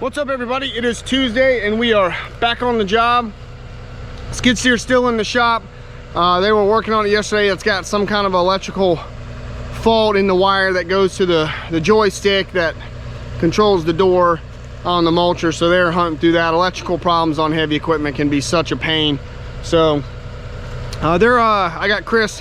What's up, everybody? It is Tuesday and we are back on the job. Skid steer's still in the shop. They were working on it yesterday. It's got some kind of electrical fault in the wire that goes to the joystick that controls the door on the mulcher, so they're hunting through that. Electrical problems on heavy equipment can be such a pain. So I got Chris,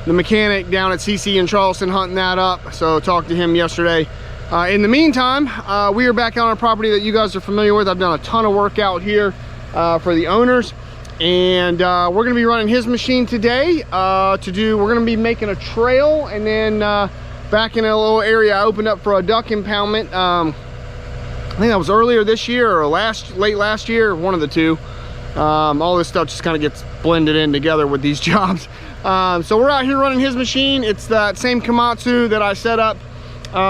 the mechanic down at CC in Charleston, hunting that up. So talked to him yesterday. In the meantime, we are back on our property that you guys are familiar with. I've done a ton of work out here for the owners, and we're gonna be running his machine today. We're gonna be making a trail, and then back in a little area I opened up for a duck impoundment. I think that was earlier this year or late last year, one of the two. All this stuff just kind of gets blended in together with these jobs. So we're out here running his machine. It's that same Komatsu that I set up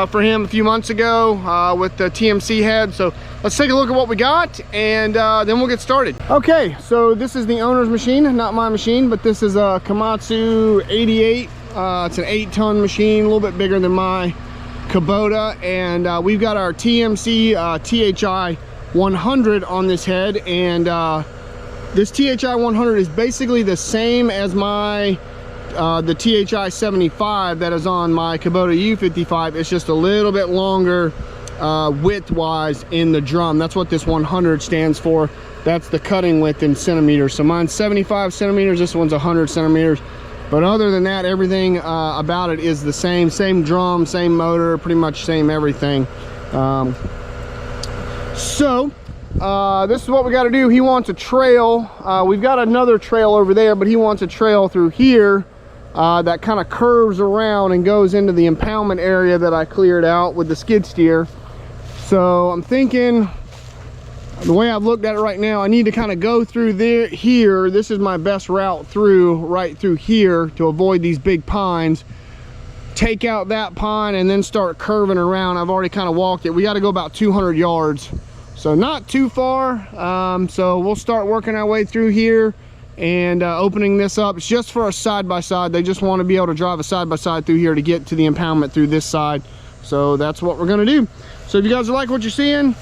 for him a few months ago with the TMC head. So let's take a look at what we got, and then we'll get started. Okay, so this is the owner's machine, not my machine, but this is a Komatsu 88. It's an 8-ton machine, a little bit bigger than my Kubota, and we've got our TMC THI 100 on this head, and this THI 100 is basically the same as my the THI 75 that is on my Kubota U55. It's just a little bit longer width wise in the drum. That's what this 100 stands for. That's the cutting width in centimeters. So mine's 75 centimeters, this one's 100 centimeters. But other than that, everything about it is the same drum, same motor, pretty much same everything. So this is what we got to do. He wants a trail. We've got another trail over there, but he wants a trail through here that kind of curves around and goes into the impoundment area that I cleared out with the skid steer. So I'm thinking, the way I've looked at it right now, I need to kind of go through here. This is my best route through, right through here, to avoid these big pines. Take out that pine and then start curving around. I've already kind of walked it. We got to go about 200 yards. So not too far. So we'll start working our way through here and opening this up. It's just for a side-by-side. They just want to be able to drive a side-by-side through here to get to the impoundment through this side. So that's what we're going to do. So if you guys like what you're seeing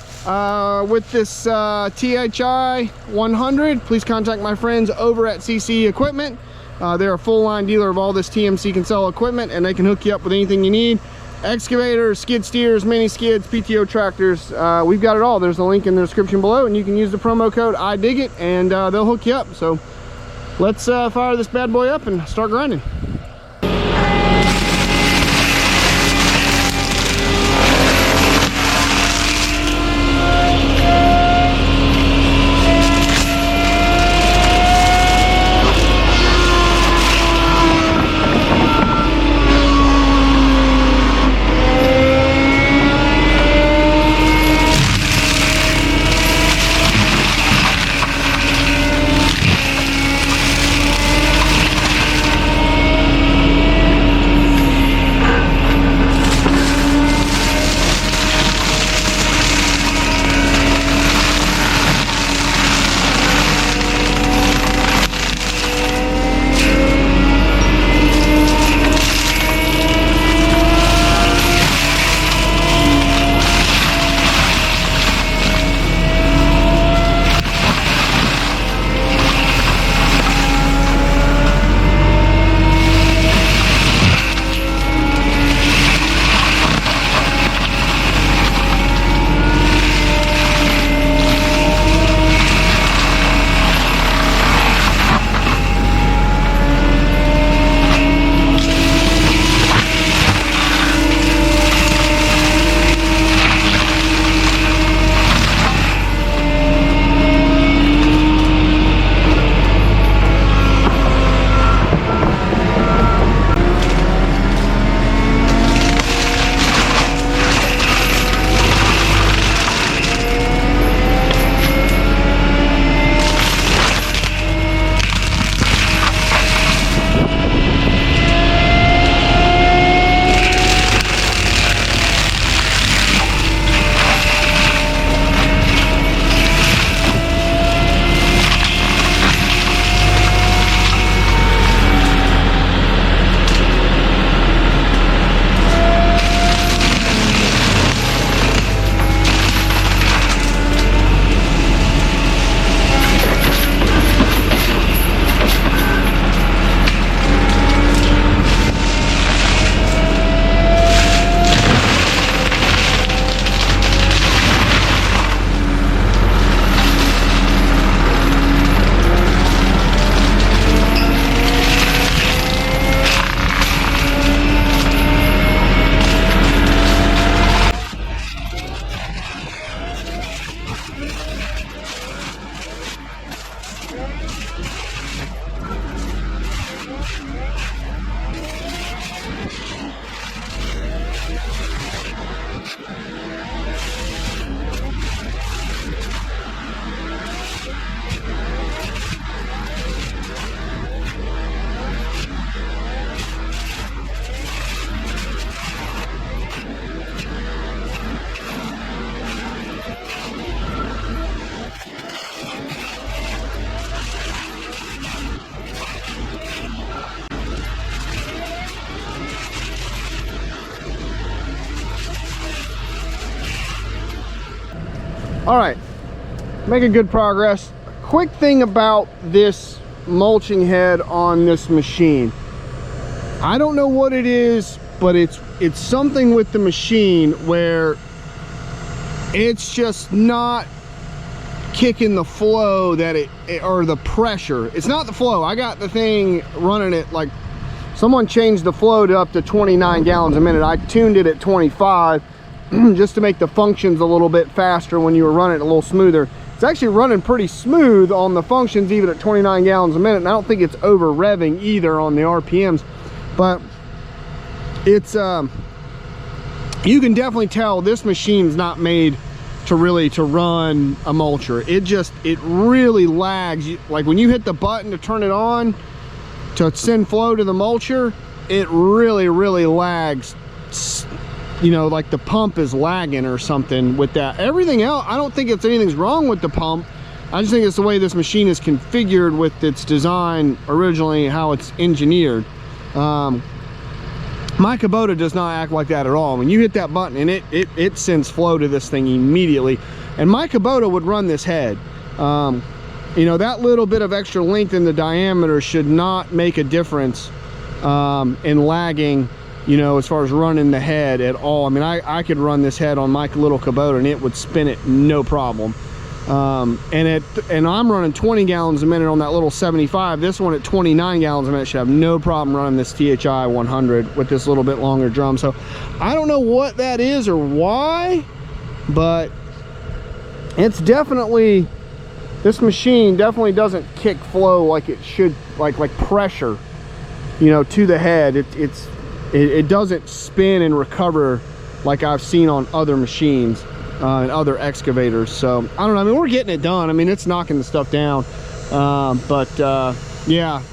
with this THI 100, please contact my friends over at CC Equipment. They're a full-line dealer of all this TMC Kinsella equipment, and they can hook you up with anything you need. Excavators, skid steers, mini skids, PTO tractors, we've got it all. There's a link in the description below, and you can use the promo code IDIGIT, and they'll hook you up. So let's fire this bad boy up and start grinding. All right, making good progress. Quick thing about this mulching head on this machine. I don't know what it is, but it's something with the machine where it's just not kicking the flow that or the pressure. It's not the flow. I got the thing running it like someone changed the flow to up to 29 gallons a minute. I tuned it at 25 just to make the functions a little bit faster when you were running it a little smoother. It's actually running pretty smooth on the functions even at 29 gallons a minute, and I don't think it's over revving either on the RPMs, but it's you can definitely tell this machine's not made to run a mulcher. It really lags. Like when you hit the button to turn it on to send flow to the mulcher, it really lags. You know, like the pump is lagging or something with that. Everything else, I don't think anything's wrong with the pump. I just think it's the way this machine is configured with its design originally, how it's engineered. My Kubota does not act like that at all. When you hit that button and it sends flow to this thing immediately. And my Kubota would run this head. You know, that little bit of extra length in the diameter should not make a difference in lagging, you know, as far as running the head at all. I mean, I could run this head on my little Kubota and it would spin it no problem. And I'm running 20 gallons a minute on that little 75. This one at 29 gallons a minute should have no problem running this THI 100 with this little bit longer drum. So I don't know what that is or why, but it's definitely, this machine definitely doesn't kick flow like it should, like pressure, you know, to the head. It doesn't spin and recover like I've seen on other machines and other excavators. So I don't know, I mean, we're getting it done. I mean, it's knocking the stuff down, yeah,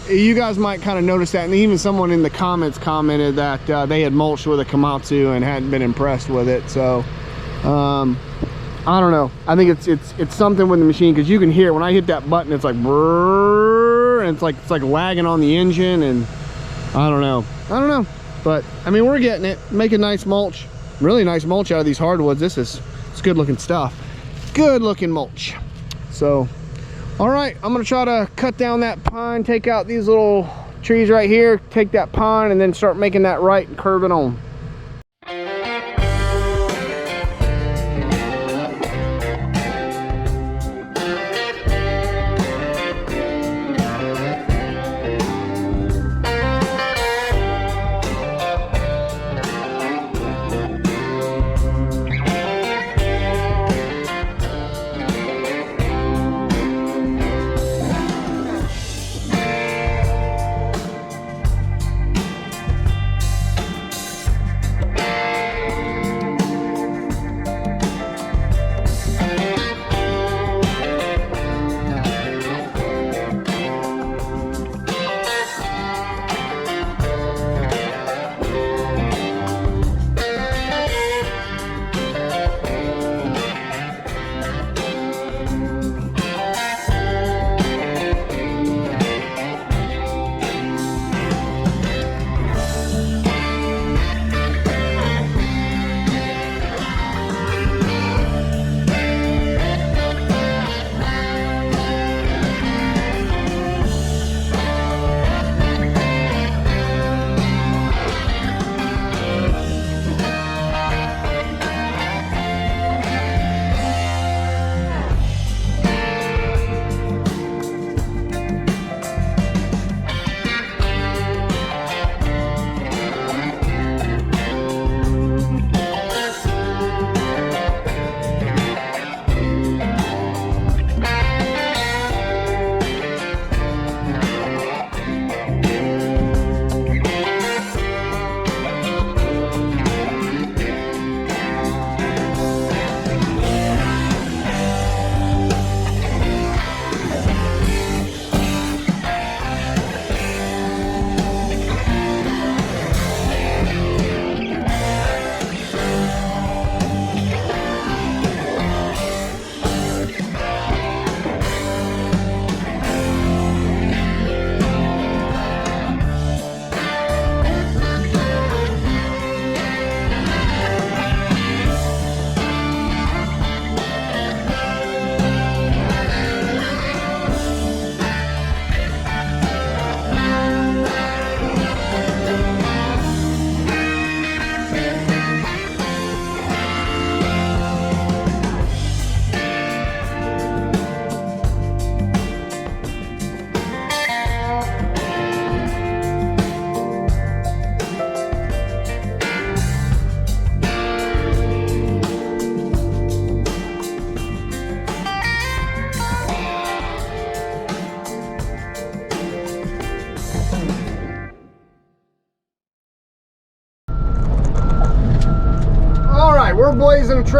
you guys might kind of notice that. And even someone in the comments commented that they had mulched with a Komatsu and hadn't been impressed with it. So I don't know, I think it's something with the machine, because you can hear when I hit that button, it's like brrr, and it's like lagging on the engine, and I don't know, but I mean, we're getting it. Make a nice mulch, really nice mulch out of these hardwoods. It's good looking stuff, good looking mulch. So all right, I'm gonna try to cut down that pine, take out these little trees right here, take that pine, and then start making that right and curve it on.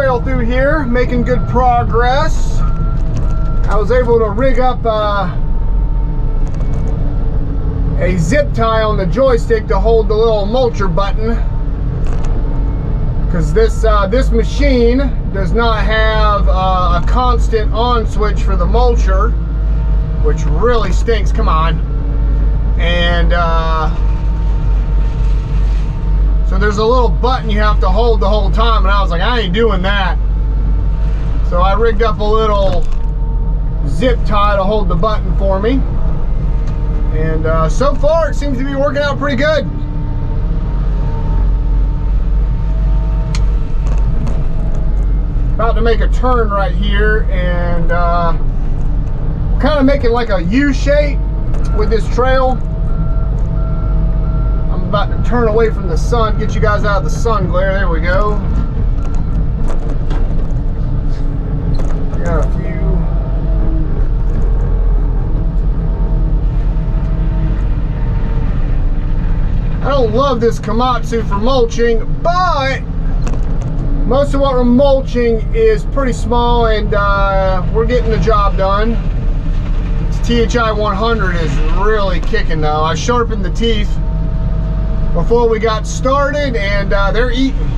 trail through here, making good progress. I was able to rig up a zip tie on the joystick to hold the little mulcher button, because this machine does not have a constant on switch for the mulcher, which really stinks. Come on. And so there's a little button you have to hold the whole time, and I was like, I ain't doing that. So I rigged up a little zip tie to hold the button for me, and so far it seems to be working out pretty good. About to make a turn right here, and kind of making like a U shape with this trail. I'm about to turn away from the sun, get you guys out of the sun glare. There we go. Got a few. I don't love this Komatsu for mulching, but most of what we're mulching is pretty small, and we're getting the job done. This THI 100 is really kicking though. I sharpened the teeth before we got started, and they're eating.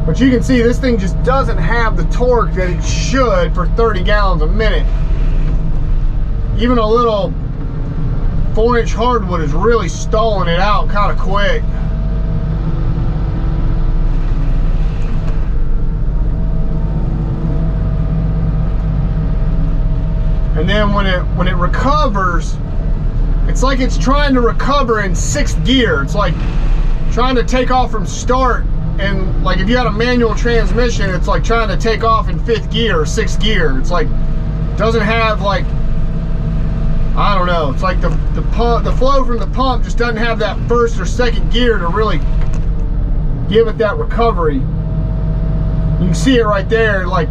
But you can see this thing just doesn't have the torque that it should for 30 gallons a minute. Even a little 4-inch hardwood is really stalling it out kind of quick. And then when it recovers, it's like it's trying to recover in 6th gear. It's like trying to take off from start, and like if you had a manual transmission, it's like trying to take off in 5th gear or 6th gear. It's like doesn't have, like, I don't know, it's like the flow from the pump just doesn't have that 1st or 2nd gear to really give it that recovery. You can see it right there, like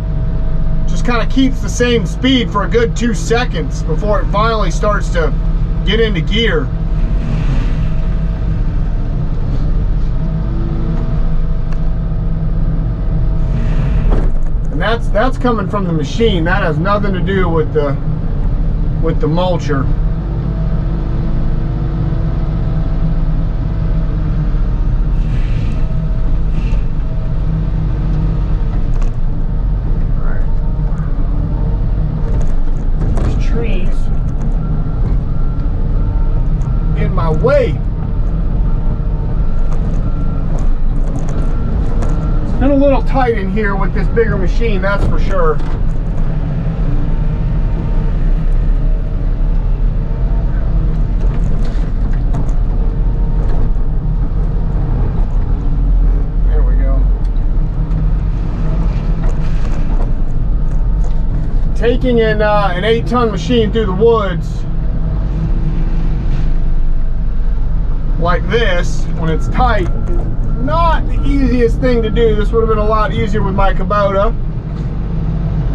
just kind of keeps the same speed for a good 2 seconds before it finally starts to get into gear. And that's coming from the machine. That has nothing to do with the mulcher. My way. It's been a little tight in here with this bigger machine, that's for sure. There we go. Taking an 8-ton machine through the woods like this, when it's tight, not the easiest thing to do. This would have been a lot easier with my Kubota,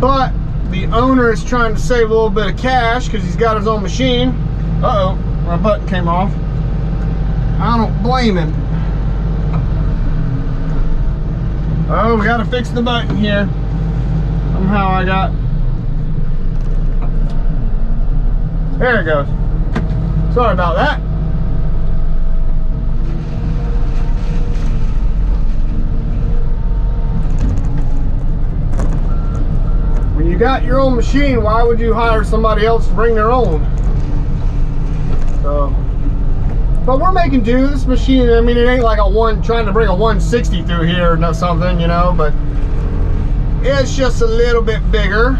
but the owner is trying to save a little bit of cash because he's got his own machine. Uh-oh, my button came off. I don't blame him. Oh, we gotta fix the button here. Somehow I got, there it goes. Sorry about that. When you got your own machine, why would you hire somebody else to bring their own? So, but we're making do. This machine, I mean, it ain't like trying to bring a 160 through here or something, you know, but it's just a little bit bigger.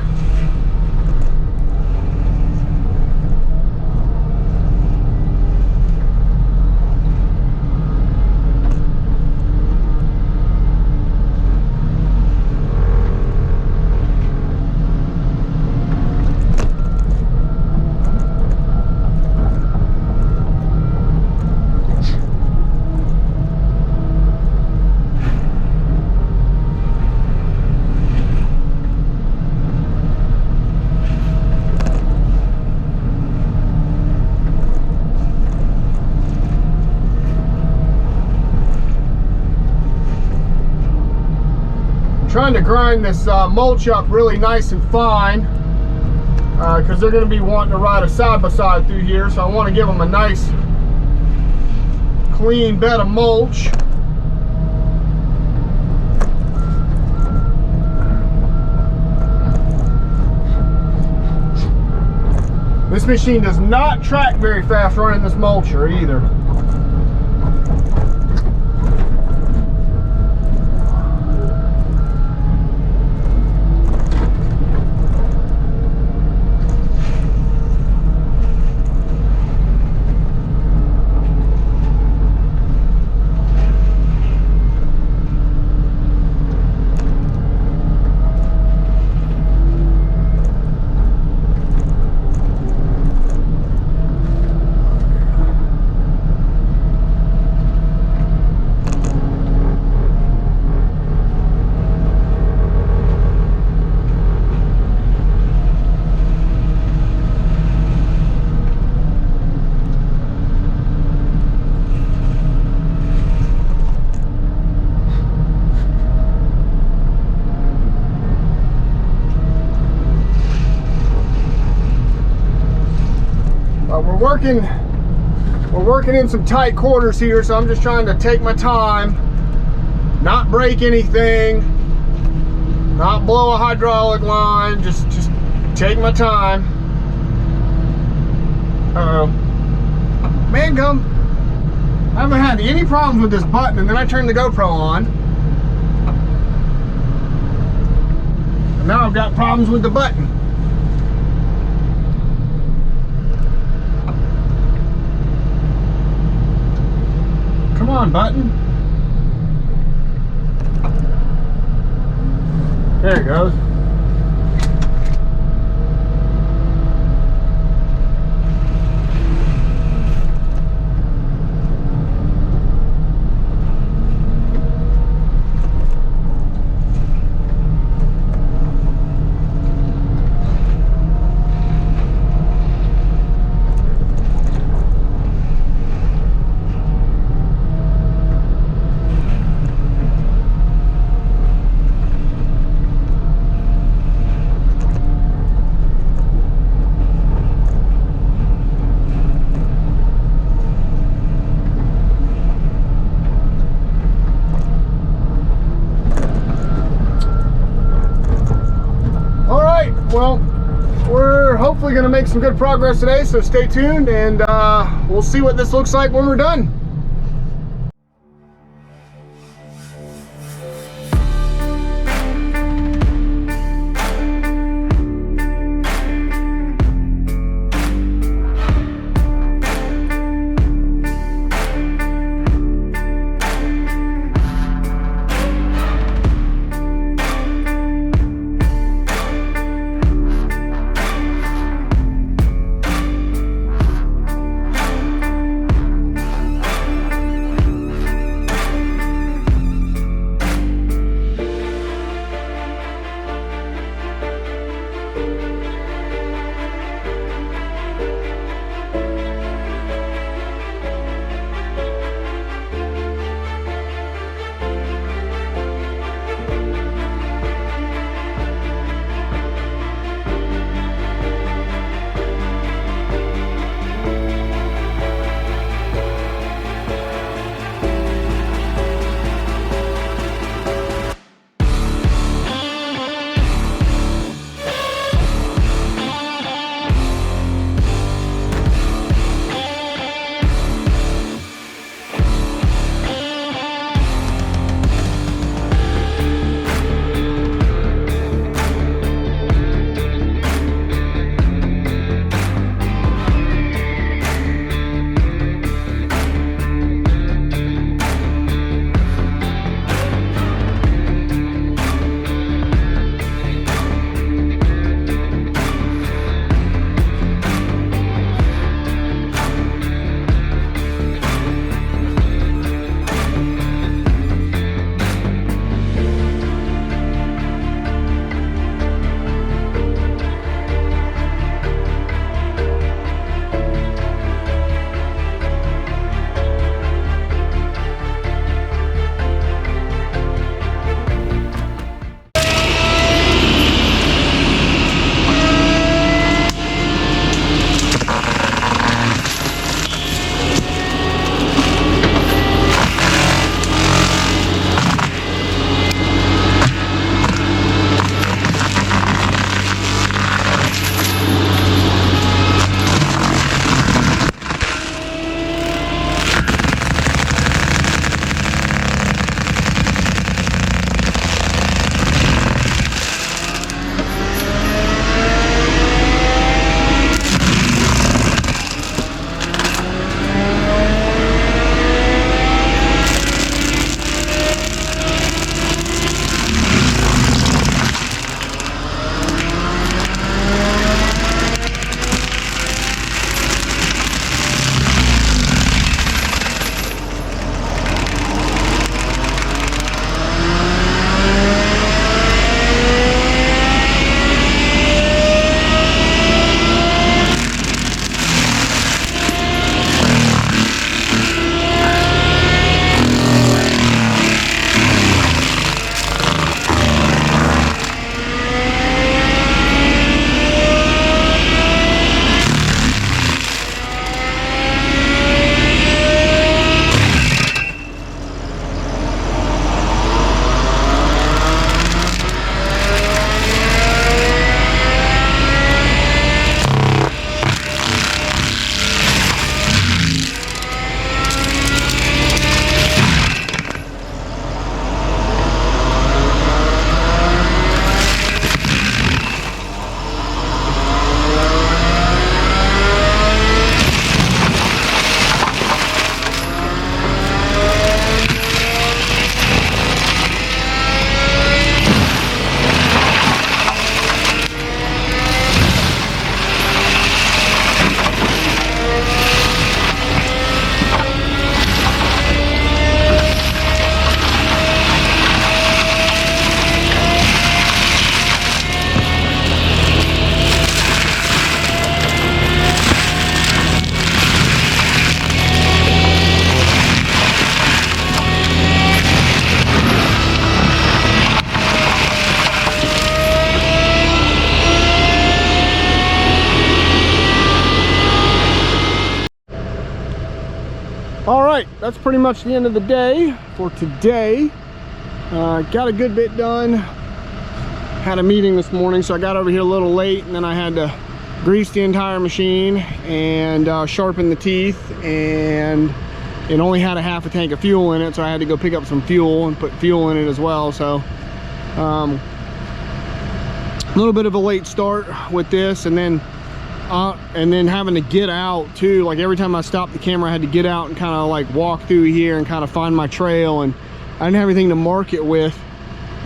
Trying to grind this mulch up really nice and fine because they're going to be wanting to ride a side-by-side through here, so I want to give them a nice clean bed of mulch. This machine does not track very fast running this mulcher either. We're working in some tight quarters here, so I'm just trying to take my time, not break anything, not blow a hydraulic line, just take my time. Uh-oh. Man gum, I haven't had any problems with this button, and then I turned the GoPro on. And now I've got problems with the button. Come on, button. There it goes. Well, we're hopefully going to make some good progress today, so stay tuned, and we'll see what this looks like when we're done. that's pretty much the end of the day for today. Got a good bit done. Had a meeting this morning, so I got over here a little late, and then I had to grease the entire machine and sharpen the teeth, and it only had a half a tank of fuel in it, so I had to go pick up some fuel and put fuel in it as well. So a little bit of a late start with this, and then having to get out too. Like every time I stopped the camera, I had to get out and kind of like walk through here and kind of find my trail, and I didn't have anything to mark it with,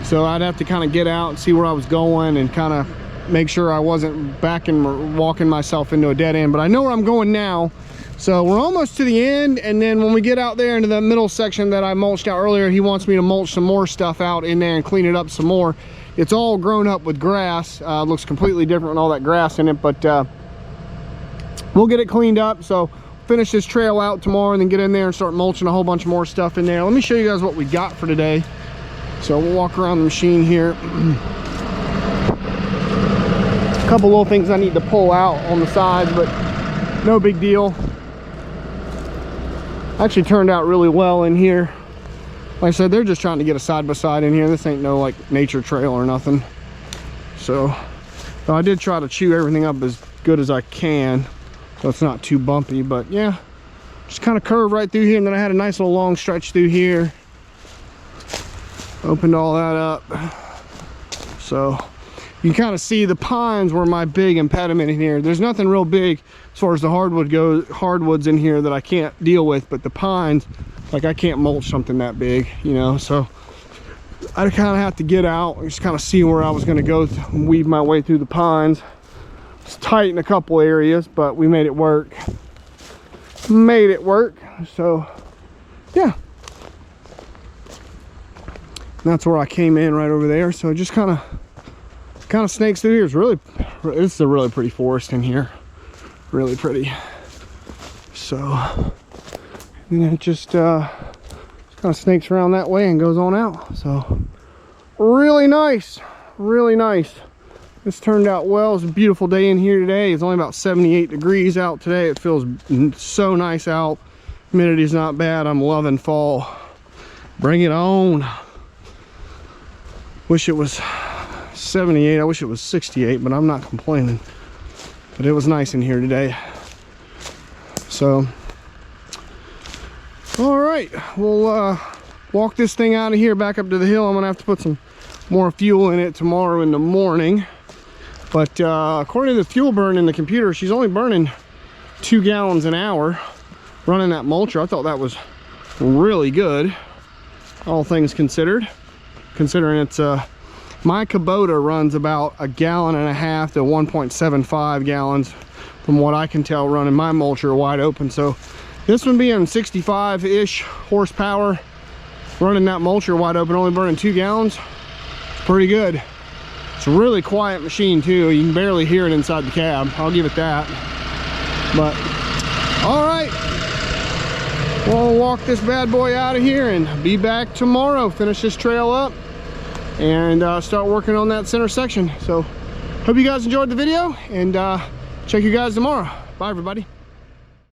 so I'd have to kind of get out and see where I was going and kind of make sure I wasn't back and walking myself into a dead end. But I know where I'm going now, so we're almost to the end. And then when we get out there into the middle section that I mulched out earlier, he wants me to mulch some more stuff out in there and clean it up some more. It's all grown up with grass. Looks completely different with all that grass in it, but we'll get it cleaned up. So finish this trail out tomorrow and then get in there and start mulching a whole bunch more stuff in there. Let me show you guys what we got for today. So we'll walk around the machine here. A couple little things I need to pull out on the sides, but no big deal. Actually turned out really well in here. Like I said, they're just trying to get a side-by-side in here. This ain't no like nature trail or nothing. So I did try to chew everything up as good as I can, so it's not too bumpy. But yeah, just kind of curved right through here, and then I had a nice little long stretch through here. Opened all that up. So you can kind of see the pines were my big impediment in here. There's nothing real big as far as the hardwoods in here that I can't deal with, but the pines, like I can't mulch something that big, you know. So I kind of have to get out and just kind of see where I was going to go and weave my way through the pines. It's tight in a couple areas, but we made it work. So yeah, and that's where I came in, right over there. So it just kind of snakes through here. It's a really pretty forest in here, really pretty. So and it just kind of snakes around that way and goes on out. So really nice. This turned out well. It's a beautiful day in here today. It's only about 78 degrees out today. It feels so nice out. Humidity's not bad. I'm loving fall. Bring it on. Wish it was 78. I wish it was 68, but I'm not complaining. But it was nice in here today. So all right, we'll walk this thing out of here back up to the hill. I'm gonna have to put some more fuel in it tomorrow in the morning, but according to the fuel burn in the computer, she's only burning 2 gallons an hour running that mulcher. I thought that was really good, all things considered, considering it's my Kubota runs about 1.5 gallons to 1.75 gallons from what I can tell running my mulcher wide open. So this one being 65-ish horsepower, running that mulcher wide open, only burning 2 gallons, it's pretty good. It's a really quiet machine too. You can barely hear it inside the cab, I'll give it that. But all right, we'll walk this bad boy out of here and be back tomorrow, finish this trail up and start working on that center section. So hope you guys enjoyed the video, and check you guys tomorrow. Bye everybody.